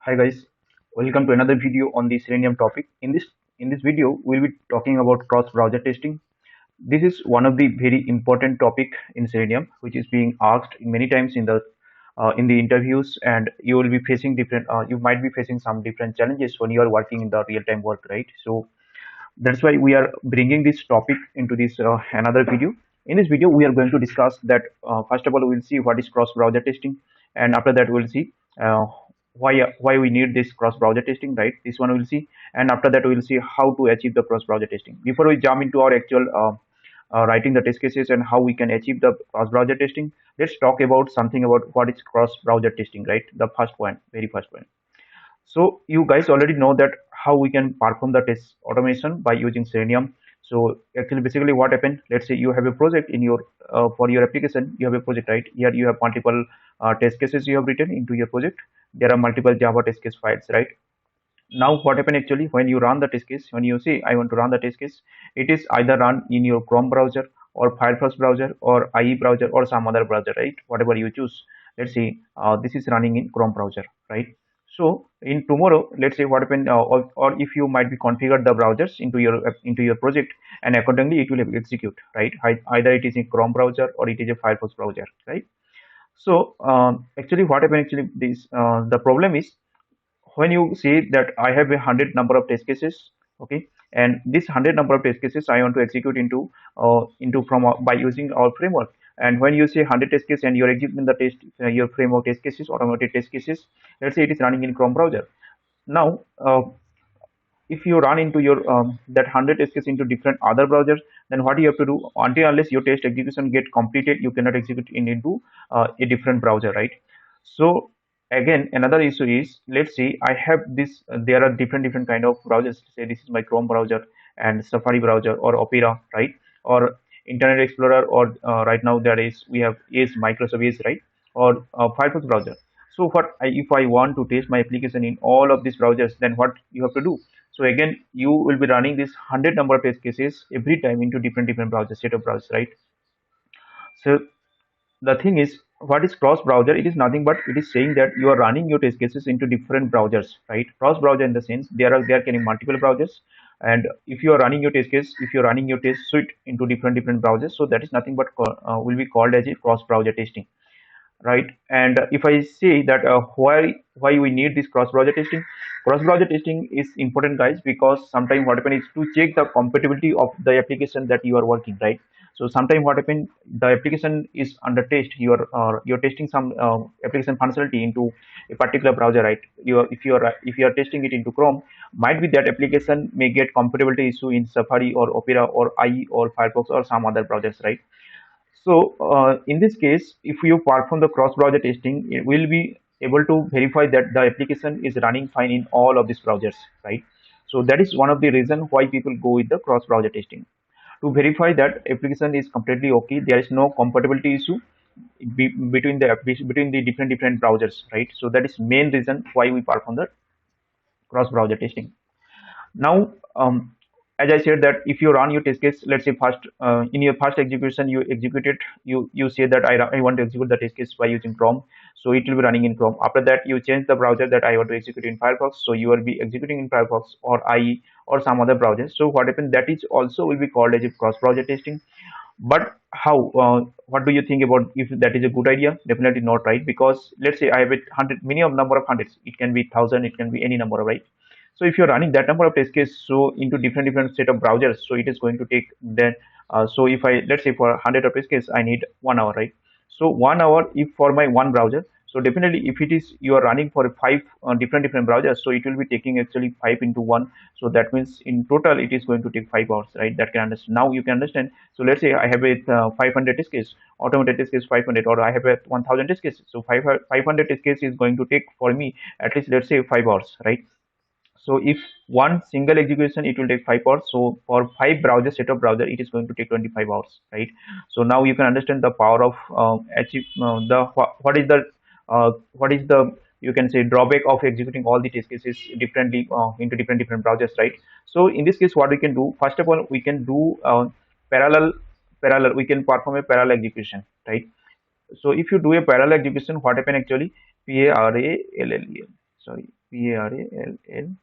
Hi guys, welcome to another video on the Selenium topic. In this video, we'll be talking about cross-browser testing. This is one of the very important topic in Selenium, which is being asked many times in the interviews, and you will be facing you might be facing some different challenges when you are working in the real-time work, right? So that's why we are bringing this topic into this another video. In this video, we are going to discuss that. First of all, we'll see what is cross-browser testing, and after that, we'll see uh, why we need this cross-browser testing, right? This one we'll see, and after that, we'll see how to achieve the cross-browser testing. Before we jump into our actual writing the test cases and how we can achieve the cross-browser testing, let's talk about something about what is cross-browser testing, right? The first point, very first point. So you guys already know that how we can perform the test automation by using Selenium. So actually, basically, what happened? Let's say you have a project in your for your application. You have a project, right? Here you have multiple test cases you have written into your project. There are multiple Java test case files, right? Now, what happened actually when you run the test case? When you say I want to run the test case, it is either run in your Chrome browser or Firefox browser or IE browser or some other browser, right? Whatever you choose. Let's say this is running in Chrome browser, right? So in tomorrow, let's say what happened, or if you might be configured the browsers into your project, and accordingly it will execute, right? Either it is in Chrome browser or it is a Firefox browser, right? So actually, what happened actually this the problem is when you say that I have 100 number of test cases, okay, and this 100 number of test cases I want to execute into from by using our framework. And when you say 100 test case and you're executing the test your framework test cases, automated test cases, let's say it is running in Chrome browser. Now if you run into your that 100 test case into different other browsers, then what you have to do, until unless your test execution get completed, you cannot execute into a different browser, right? So again, another issue is, let's say I have this there are different kind of browsers. Say this is my Chrome browser and Safari browser or Opera, right? Or Internet Explorer, or right now there is we have Edge, Microsoft Edge, right? Or Firefox browser. So if I want to test my application in all of these browsers, then what you have to do? So again, you will be running this 100 number of test cases every time into different browsers, set of browsers, right? So the thing is, what is cross browser? It is nothing but it is saying that you are running your test cases into different browsers, right? Cross browser in the sense there can be multiple browsers, and if you are running your test case, if you're running your test suite into different browsers, so that is nothing but will be called as a cross browser testing, right? And if I say that why we need this cross browser testing is important, guys, because sometimes what happens is to check the compatibility of the application that you are working, right? So sometimes what happens, the application is under test, you're testing some application functionality into a particular browser, right? If you are testing it into Chrome, might be that application may get compatibility issue in Safari or Opera or IE or Firefox or some other browsers, right? So in this case, if you perform the cross-browser testing, it will be able to verify that the application is running fine in all of these browsers, right? So that is one of the reason why people go with the cross-browser testing, to verify that application is completely okay. There is no compatibility issue between the different browsers, right? So that is main reason why we perform the cross-browser testing. Now, as I said that if you run your test case, let's say first in your first execution you execute it, you say that I want to execute the test case by using Chrome, so it will be running in Chrome. After that, you change the browser that I want to execute in Firefox, so you will be executing in Firefox or IE or some other browser. So what happens, that is also will be called as a cross-browser testing. But how? What do you think about if that is a good idea? Definitely not, right? Because let's say I have a hundred, minimum number of hundreds. It can be thousand, it can be any number, right? So if you're running that number of test cases, so into different set of browsers, so it is going to take then. So if I, let's say for 100 of test cases, I need 1 hour, right? So 1 hour if for my one browser. So definitely, if it is you are running for five different browsers, so it will be taking actually five into one. So that means in total it is going to take 5 hours, right? That can understand. Now you can understand. So let's say I have a 500 test case, automated test case 500, or I have a 1000 test cases. So 500 test case is going to take for me at least, let's say, 5 hours, right? So if one single execution, it will take 5 hours. So for five browser set of browser, it is going to take 25 hours, right? So now you can understand the power of achieve the what is the, you can say, drawback of executing all the test cases differently into different browsers, right? So in this case, what we can do, first of all, we can do parallel parallel. We can perform a parallel execution, right? So if you do a parallel execution, what happen actually? Parallel. Sorry. Parall.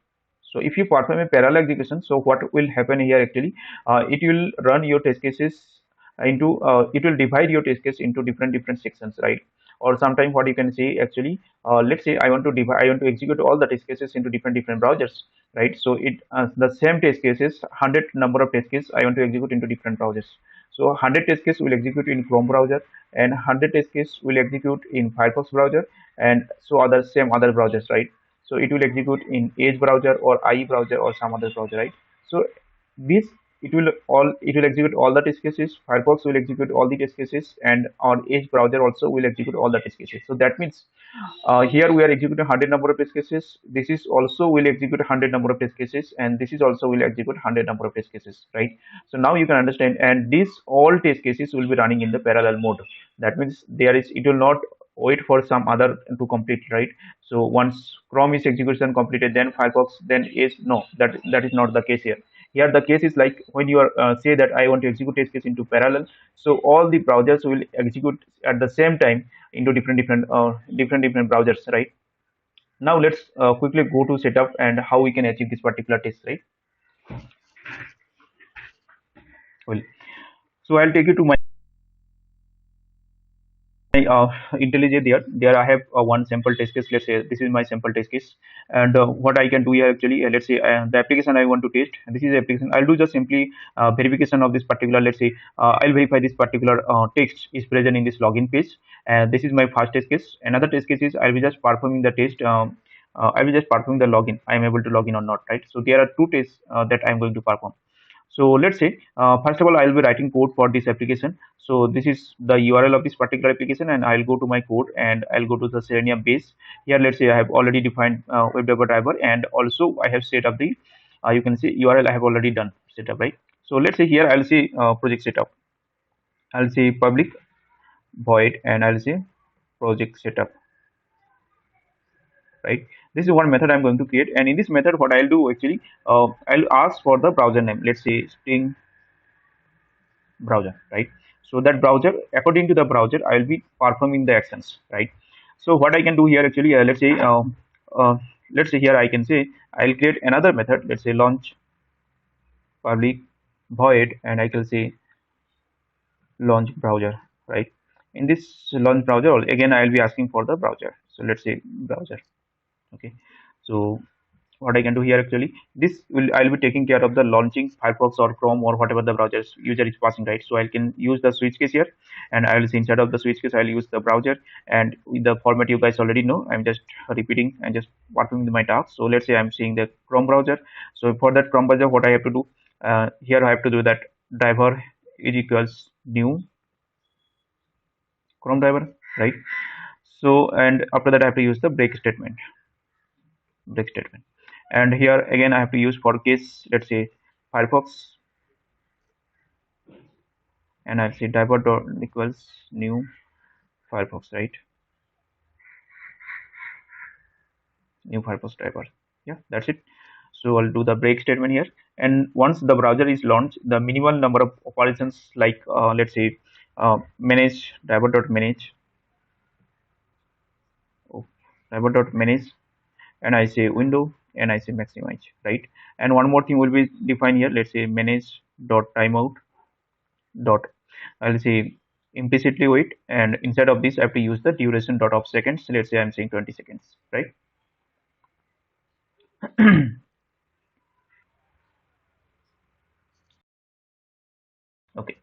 So if you perform a parallel execution, so what will happen here actually, it will run your test cases into, it will divide your test case into different sections, right? Or sometimes what you can say actually, let's say I want to execute all the test cases into different browsers, right? So it the same test cases, 100 number of test cases I want to execute into different browsers. So 100 test cases will execute in Chrome browser, and 100 test cases will execute in Firefox browser, and so other browsers, right? So it will execute in Edge browser or IE browser or some other browser, right? So this, it will execute all the test cases. Firefox will execute all the test cases, and on Edge browser also will execute all the test cases. So that means here we are executing 100 number of test cases. This is also will execute 100 number of test cases, and this is also will execute 100 number of test cases, right? So now you can understand, and these all test cases will be running in the parallel mode. That means it will not wait for some other to complete, right? So once Chrome is execution completed, then Firefox, then is no, that is not the case here. Here the case is like when you are say that I want to execute test case into parallel, so all the browsers will execute at the same time into different browsers, right? Now let's quickly go to setup and how we can achieve this particular test, right? Well, so I'll take you to my uh, IntelliJ. There I have one sample test case. Let's say this is my sample test case, and what I can do here actually, let's say the application I want to test, this is the application. I'll do just simply verification of this particular, let's say I'll verify this particular text is present in this login page, and this is my first test case. Another test case is I'll be just performing the test, I will just performing the login, I am able to log in or not, right? So there are two tests that I'm going to perform. So let's say, first of all, I'll be writing code for this application. So this is the URL of this particular application, and I'll go to my code and I'll go to the Selenium base. Here, let's say I have already defined WebDriver driver, and also I have set up the, you can see URL I have already done setup, right? So let's say here I'll say project setup. I'll say public void, and I'll say project setup, right? This is one method I'm going to create, and in this method, what I'll do actually, I'll ask for the browser name. Let's say string browser, right? So that browser, according to the browser, I'll be performing the actions, right? So what I can do here actually, uh, let's say here I can say I'll create another method. Let's say launch public void, and I can say launch browser, right? In this launch browser, again I'll be asking for the browser. So let's say browser. Okay, so what I can do here actually, I'll be taking care of the launching Firefox or Chrome or whatever the browsers user is passing, right? So I can use the switch case here, and I'll say instead of the switch case I'll use the browser, and with the format you guys already know, I'm just repeating and just working my task. So let's say I'm seeing the Chrome browser. So for that Chrome browser, what I have to do, here I have to do that driver is equals new Chrome driver, right? So and after that I have to use the break statement, and here again I have to use for case, let's say Firefox, and I'll say driver dot equals new Firefox, right? New Firefox driver. Yeah, that's it. So I'll do the break statement here, and once the browser is launched, the minimal number of operations like let's say manage driver dot manage, oh, driver dot manage, and I say window, and I say maximize, right? And one more thing will be defined here. Let's say manage dot timeout dot, I'll say implicitly wait, and instead of this I have to use the duration dot of seconds. Let's say I'm saying 20 seconds, right? Okay,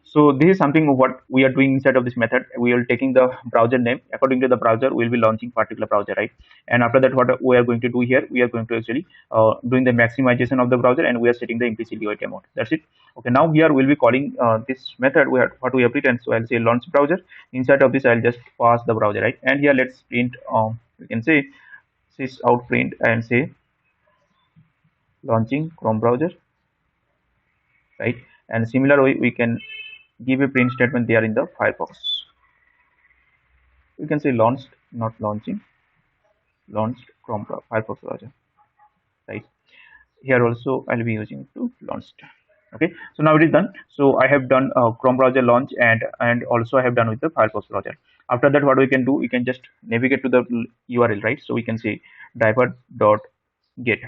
so this is something of what we are doing inside of this method. We are taking the browser name, according to the browser we'll be launching particular browser, right? And after that, what we are going to do here, we are going to actually doing the maximization of the browser, and we are setting the implicitly wait amount. That's it. Okay, now here we'll be calling this method what we have written. So I'll say launch browser. Inside of this I'll just pass the browser, right? And here let's print, we can say sys out print and say launching Chrome browser, right? And similar way we can give a print statement there in the Firefox. We can say launched, not launching, launched Chrome Firefox browser, right? Here also I'll be using to launched. Okay, so now it is done. So I have done Chrome browser launch, and also I have done with the Firefox browser. After that, what we can do, we can just navigate to the URL, right? So we can say driver.get,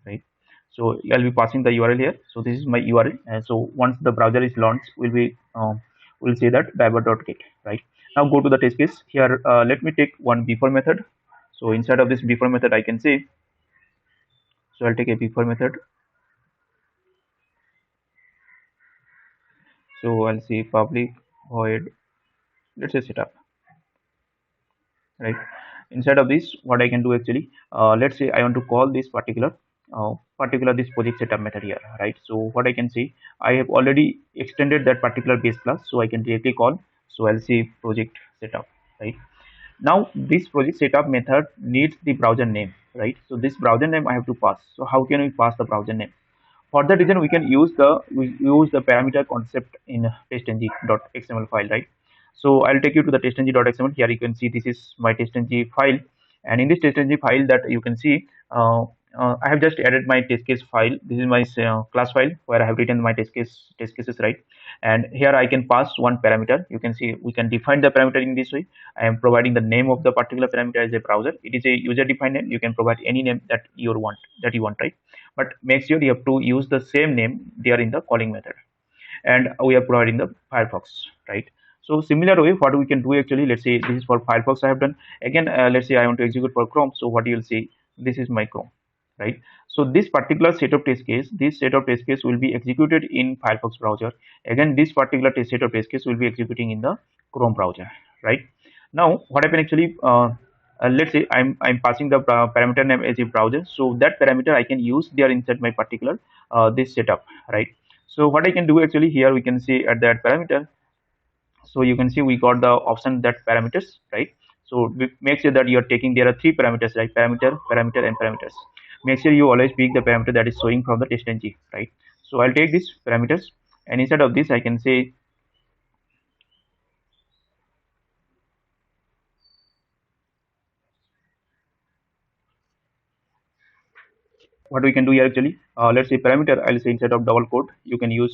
right? So I'll be passing the URL here. So this is my URL, and so once the browser is launched, we'll say that driver.get, right? Now go to the test case here. Let me take one before method. So inside of this before method, I can say, so I'll take a before method. So I'll say public void, let's say setup, right? Inside of this, what I can do actually, let's say I want to call this particular this project setup method here, right? So what I can say, I have already extended that particular base class, so I can directly call. So I'll say project setup, right? Now this project setup method needs the browser name, right? So this browser name I have to pass. So how can we pass the browser name? For that reason, we use the parameter concept in testng.xml file, right? So I'll take you to the testng.xml. Here you can see this is my testng file, and in this testng file that you can see, I have just added my test case file. This is my class file where I have written my test cases, right? And here I can pass one parameter. You can see we can define the parameter in this way. I am providing the name of the particular parameter as a browser. It is a user defined name. You can provide any name that you want, right? But make sure you have to use the same name there in the calling method, and we are providing the Firefox, right? So similar way, what we can do actually, let's say this is for Firefox I have done. Again, let's say I want to execute for Chrome. So what you'll see, this is my Chrome, right? So this particular set of test case, will be executed in Firefox browser. Again, this particular set of test case will be executing in the Chrome browser, right? Now what happened actually, let's say I'm passing the parameter name as a browser, so that parameter I can use there inside my particular this setup, right? So what I can do actually, here we can see at that parameter. So you can see we got the option that parameters, right? So make sure that you're taking, there are three parameters, like parameter and parameters. Make sure you always pick the parameter that is showing from the testng, right? So I'll take these parameters, and instead of this I can say, what we can do here actually, let's say parameter, I'll say instead of double quote, you can you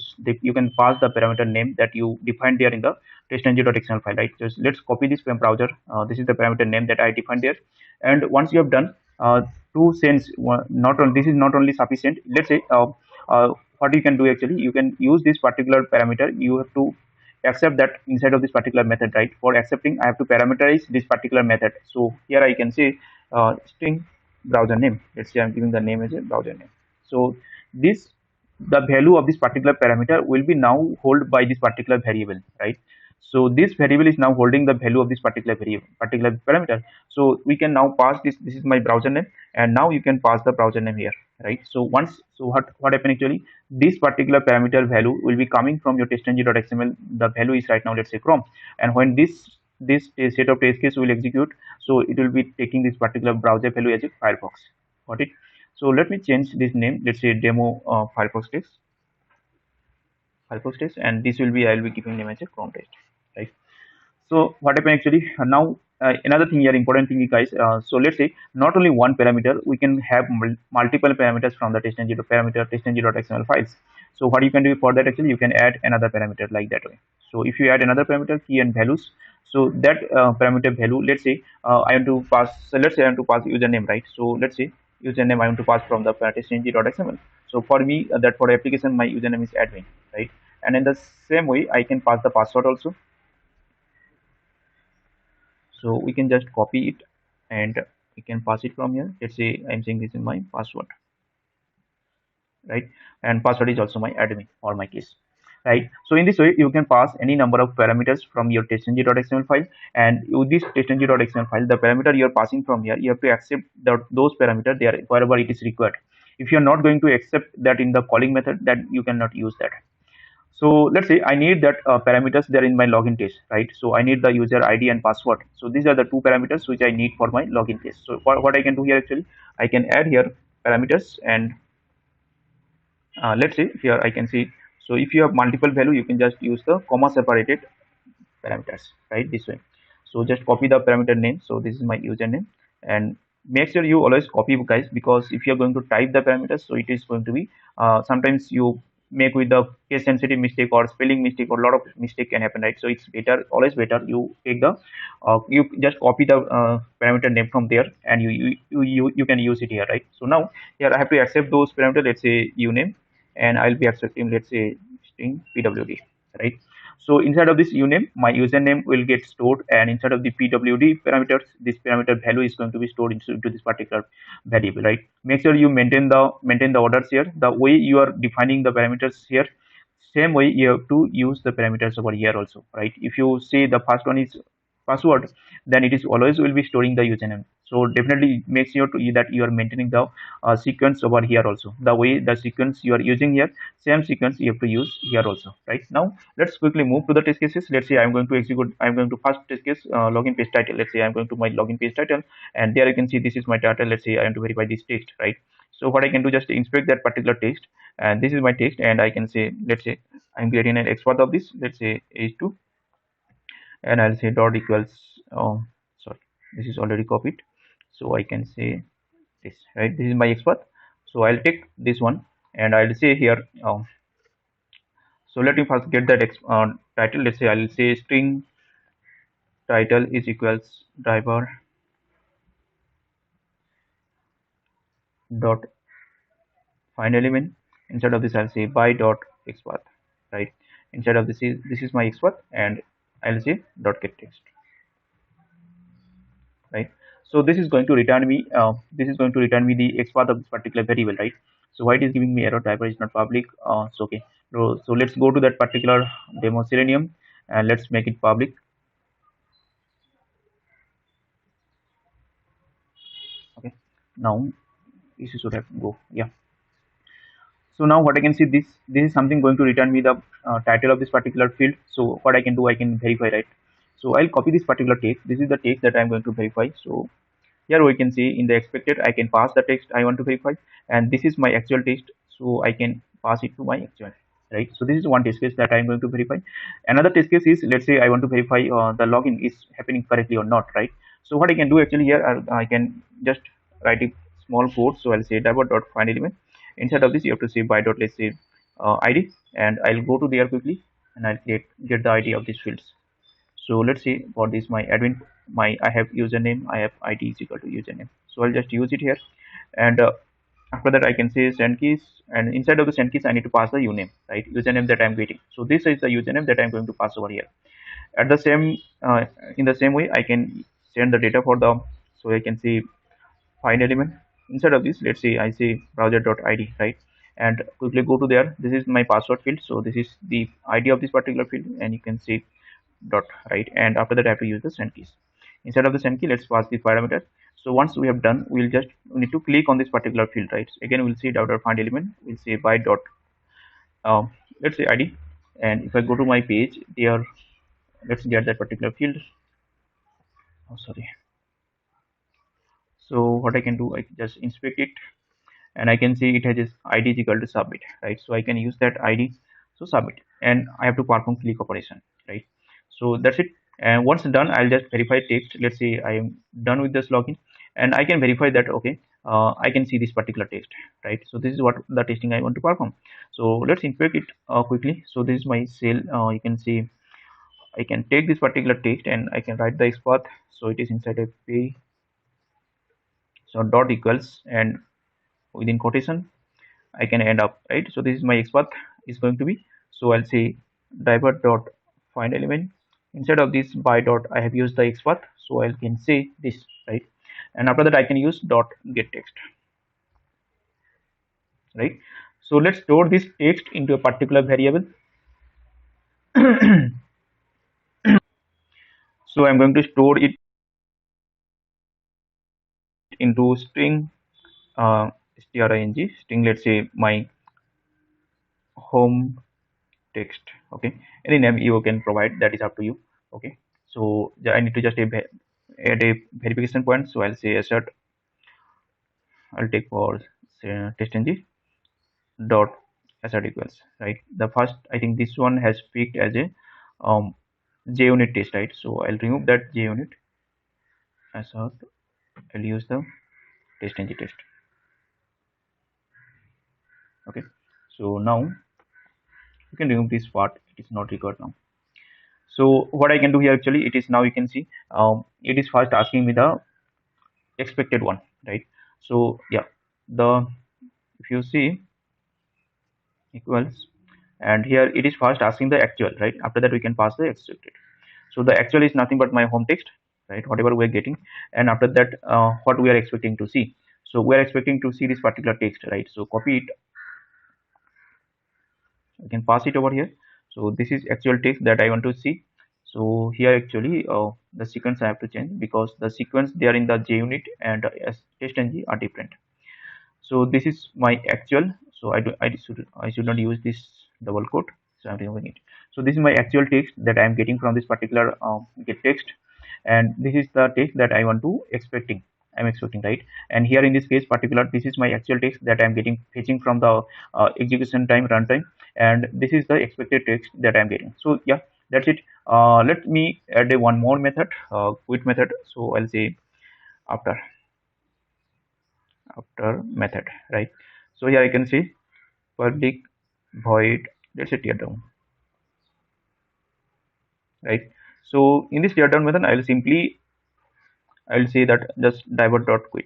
can pass the parameter name that you defined there in the testng.xml file, right? Just let's copy this from browser. This is the parameter name that I defined there, and once you have done, to sense not only this is not only sufficient. Let's say, what you can do actually, you can use this particular parameter. You have to accept that inside of this particular method, right? For accepting, I have to parameterize this particular method. So here I can say, string browser name. Let's say I'm giving the name as a browser name. So this, the value of this particular parameter will be now held by this particular variable, right? So this variable is now holding the value of this particular parameter. So we can now pass this. This is my browser name, and now you can pass the browser name here, right? So what happened actually, this particular parameter value will be coming from your testng.xml. The value is right now, let's say, Chrome, and when this set of test case will execute, so it will be taking this particular browser value as a Firefox. Got it? So let me change this name. Let's say demo Firefox test, and this will be, I'll be giving name as a Chrome test, right? So what happened actually, now another thing here, important thing guys, so let's say not only one parameter, we can have multiple parameters from the testng.xml files. So what you can do for that actually, you can add another parameter like that way. So if you add another parameter, key and values, so that parameter value, let's say I want to pass, so let's say I want to pass username, right? So let's say username I want to pass from the testng.xml. So for me, that for application, my username is admin, right? And in the same way, I can pass the password also. So we can just copy it and we can pass it from here. Let's say I'm saying this is my password, right? And password is also my admin or my case, right? So in this way, you can pass any number of parameters from your testng.xml file, and with this testng.xml file, the parameter you're passing from here, you have to accept those parameters there wherever it is required. If you're not going to accept that in the calling method, then you cannot use that. So let's say I need that parameters there in my login test, right? So I need the user ID and password. So these are the two parameters which I need for my login test. So what I can do here actually, I can add here parameters, and let's say here I can see. So if you have multiple value, you can just use the comma separated parameters, right? This way. So just copy the parameter name. So this is my username, and make sure you always copy, guys, because if you're going to type the parameters, so it is going to be sometimes you make with the case sensitive mistake or spelling mistake, or a lot of mistake can happen, right? So it's better, always better, you take the you just copy the parameter name from there, and you can use it here, right? So now here I have to accept those parameters, let's say uname, and I'll be accepting, let's say, string pwd, right? So inside of this uname, my username will get stored, and inside of the pwd parameters, this parameter value is going to be stored into this particular variable, right? Make sure you maintain the orders here. The way you are defining the parameters here, same way you have to use the parameters over here also, right? If you say the first one is password, then it is always will be storing the username. So definitely make sure that you are maintaining the sequence over here also. The way the sequence you are using here, same sequence you have to use here also, right? Now let's quickly move to the test cases. Let's say I'm going to execute, I'm going to first test case login page title. Let's say I'm going to my login page title, and there you can see this is my title. Let's say I want to verify this text, right? So what I can do, just inspect that particular text, and this is my text, and I can say, let's say I'm creating an export of this, let's say h2, and I'll say dot equals sorry, this is already copied, so I can say this, right? This is my export, so I'll take this one, and I'll say here so let me first get that title. Let's say I'll say string title is equals driver dot find element. Instead of this, I'll say by dot export, right? Instead of this is my export, and I'll say dot get text, right? So this is going to return me the export of this particular variable, right? So why it is giving me error, driver is not public? So okay, so let's go to that particular demo Selenium, and let's make it public. Okay, now this should have go, yeah. So now what I can see, this is something going to return me the title of this particular field. So what I can do, I can verify, right? So I'll copy this particular text. This is the text that I'm going to verify. So here we can see in the expected, I can pass the text I want to verify, and this is my actual text, so I can pass it to my actual, right? So this is one test case that I'm going to verify. Another test case is, let's say I want to verify the login is happening correctly or not, right? So what I can do actually here, I can just write a small code. So I'll say dot find element. Inside of this, you have to say by dot, let's say id, and I'll go to there quickly, and I'll get the id of these fields. So let's see, for this my admin, I have username, I have id is equal to username, so I'll just use it here. And after that, I can say send keys, and inside of the send keys I need to pass the uname, right? Username that I'm getting, so this is the username that I'm going to pass over here. At the same in the same way, I can send the data for the, so I can see find element. Inside of this, let's say I say browser.id, right? And quickly go to there, this is my password field, so this is the id of this particular field, and you can see dot, right? And after that, I have to use the send keys. Instead of the send key, let's pass the parameter. So once we have done, we need to click on this particular field, right? Again, we'll see dot find element, we'll say by dot let's say id, and if I go to my page there, let's get that particular field. Oh, sorry. So what I can do, I can just inspect it, and I can see it has this id is equal to submit, right? So I can use that id, so submit, and I have to perform click operation, right? So that's it. And once done, I'll just verify text. Let's say I am done with this login, and I can verify that, okay, I can see this particular text, right? So this is what the testing I want to perform. So let's inspect it quickly. So this is my cell, you can see I can take this particular text, and I can write the export. So it is inside a p, so dot equals, and within quotation I can end up, right? So this is my export is going to be. So I'll say driver dot find element. Instead of this by dot, I have used the export, so I can say this, right? And after that, I can use dot get text, right? So let's store this text into a particular variable. So I'm going to store it into string string string. Let's say my home text, okay? Any name you can provide, that is up to you, okay? So I need to just add a verification point, so I'll say assert, I'll take for testng dot assert equals, right? The first, I think this one has picked as a JUnit test, right? So I'll remove that JUnit assert, I'll use the testng test, okay? So now You can remove this part, it is not required now. So what I can do here, actually it is, now you can see, it is first asking me the expected one, right? So yeah, the, if you see, equals, and here it is first asking the actual, right? After that we can pass the expected. So the actual is nothing but my home text, right? Whatever we're getting. And after that, what we are expecting to see. So we are expecting to see this particular text, right? So copy it, I can pass it over here. So this is actual text that I want to see. So here actually the sequence I have to change, because the sequence there in the JUnit and TestNG are different. So this is my actual. So I should not use this double quote, so I'm removing it. So this is my actual text that I am getting from this particular get text, and this is the text that I want to expecting, I'm expecting, right? And here in this case particular, this is my actual text that I'm getting, fetching from the execution time runtime, and this is the expected text that I'm getting. So yeah, that's it. Let me add a one more method, quit method. So I'll say after method, right? So here I can see public void, let's say teardown, right? So in this teardown method I'll say that just divert dot quit,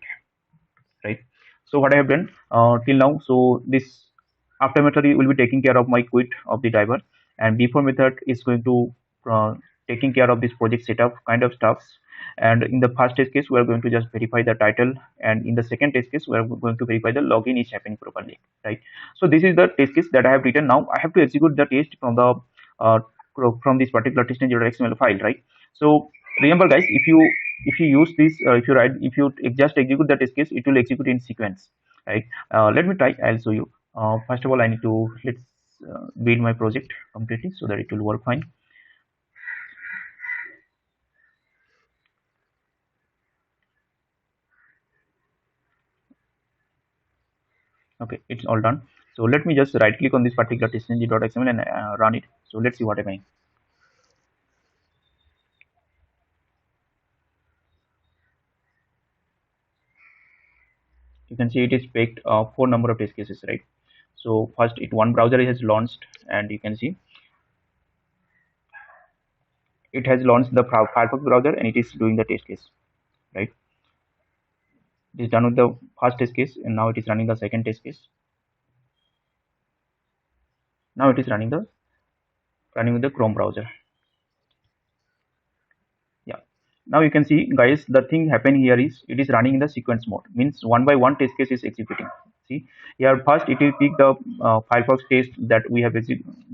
right? So what I have done till now, so this after method will be taking care of my quit of the driver, and before method is going to taking care of this project setup kind of stuffs. And in the first test case we are going to just verify the title, and in the second test case we are going to verify the login is happening properly, right? So this is the test case that I have written. Now I have to execute the test from the uh, from this particular testng.xml file, right? So remember guys, if you use this, if you just execute the test case, it will execute in sequence, right? Let me try, I'll show you. First of all, I need to, let's build my project completely so that it will work fine. Okay, it's all done. So let me just right click on this particular testng.xml and run it. So let's see what I'm doing. You can see it is picked four number of test cases, right? So first it one browser has launched, and you can see it has launched the Firefox browser, and it is doing the test case, right? It is done with the first test case, and now it is running the second test case. Now it is running with the Chrome browser. Yeah, now you can see guys, the thing happen here is it is running in the sequence mode, means one by one test case is executing. See here, first it will pick the Firefox test that we have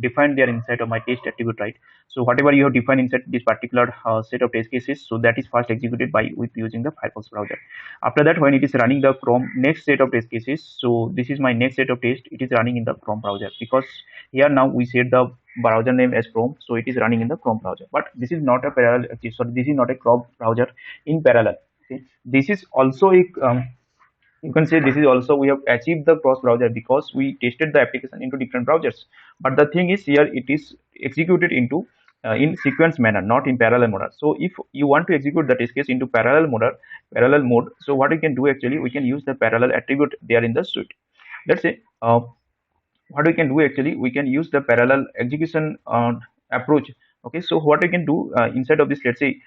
defined there inside of my test attribute, right? So whatever you have defined inside this particular set of test cases, so that is first executed by with using the Firefox browser. After that, when it is running the Chrome next set of test cases, so this is my next set of test, it is running in the Chrome browser, because here now we set the browser name as Chrome, so it is running in the Chrome browser. But this is not a parallel, sorry, this is not a Chrome browser in parallel. Okay, this is also a you can say this is also, we have achieved the cross browser because we tested the application into different browsers. But the thing is here it is executed into in sequence manner, not in parallel mode. So if you want to execute the test case into parallel mode, so what we can do, actually we can use the parallel attribute there in the suite. Let's say what we can do, actually we can use the parallel execution approach. Okay, so what I can do inside of this, let's say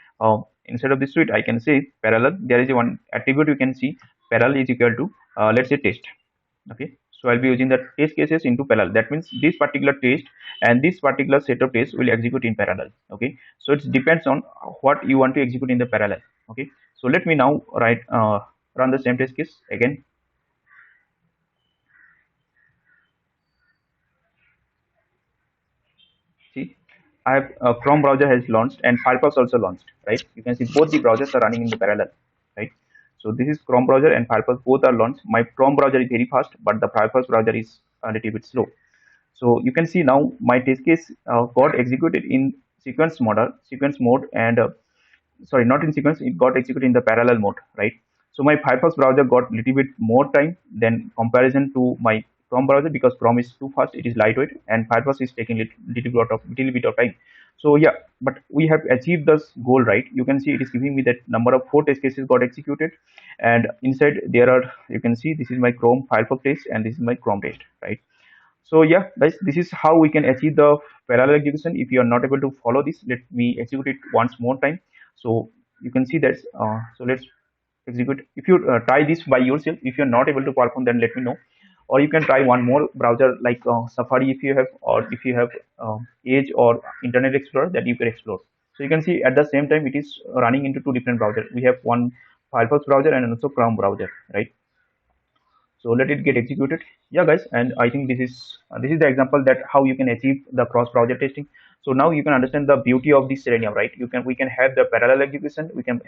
inside of this suite, I can say parallel, there is a one attribute you can see, parallel is equal to let's say test. Okay, so I'll be using the test cases into parallel. That means this particular test and this particular set of tests will execute in parallel. Okay, so it depends on what you want to execute in the parallel. Okay, so let me now write run the same test case again. See, I have Chrome browser has launched and Firefox also launched, right? You can see both the browsers are running in the parallel, right? So this is Chrome browser and Firefox, both are launched. My Chrome browser is very fast, but the Firefox browser is a little bit slow. So you can see now my test case got executed in sequence mode, and sorry, not in sequence, it got executed in the parallel mode, right? So my Firefox browser got little bit more time than comparison to my Chrome browser, because Chrome is too fast, it is lightweight, and Firefox is taking little bit of time. So yeah, but we have achieved this goal, right? You can see it is giving me that number of 4 test cases got executed, and inside there are, you can see this is my Chrome Firefox test and this is my Chrome test, right? So yeah, guys, this is how we can achieve the parallel execution. If you are not able to follow this, let me execute it once more time. So you can see that. So let's execute. If you try this by yourself, if you're not able to perform, then let me know. Or you can try one more browser like Safari if you have, or if you have Edge or Internet Explorer, that you can explore. So you can see at the same time it is running into two different browsers. We have one Firefox browser and also Chrome browser, right? So let it get executed. Yeah, guys, and I think this is the example that how you can achieve the cross browser testing. So now you can understand the beauty of this Selenium, right? We can have the parallel execution. We can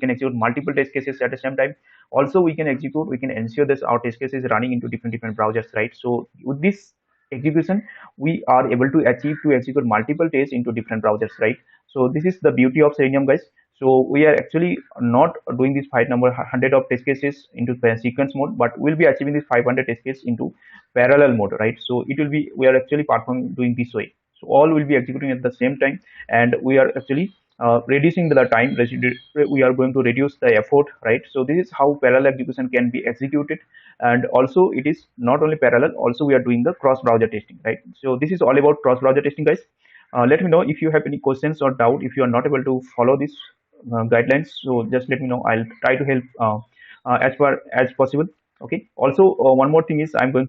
execute multiple test cases at the same time. Also we can ensure that our test cases running into different browsers, right? So with this execution we are able to achieve to execute multiple tests into different browsers, right? So this is the beauty of Selenium, guys. So we are actually not doing this 100 of test cases into sequence mode, but we'll be achieving this 500 test cases into parallel mode, right? So it will be, we are actually performing doing this way. So all will be executing at the same time, and we are actually reducing the time. We are going to reduce the effort, right? So this is how parallel execution can be executed. And also it is not only parallel, also we are doing the cross browser testing, right? So this is all about cross browser testing, guys. Let me know if you have any questions or doubt. If you are not able to follow this guidelines, so just let me know. I'll try to help as far as possible. Okay, also one more thing is I'm going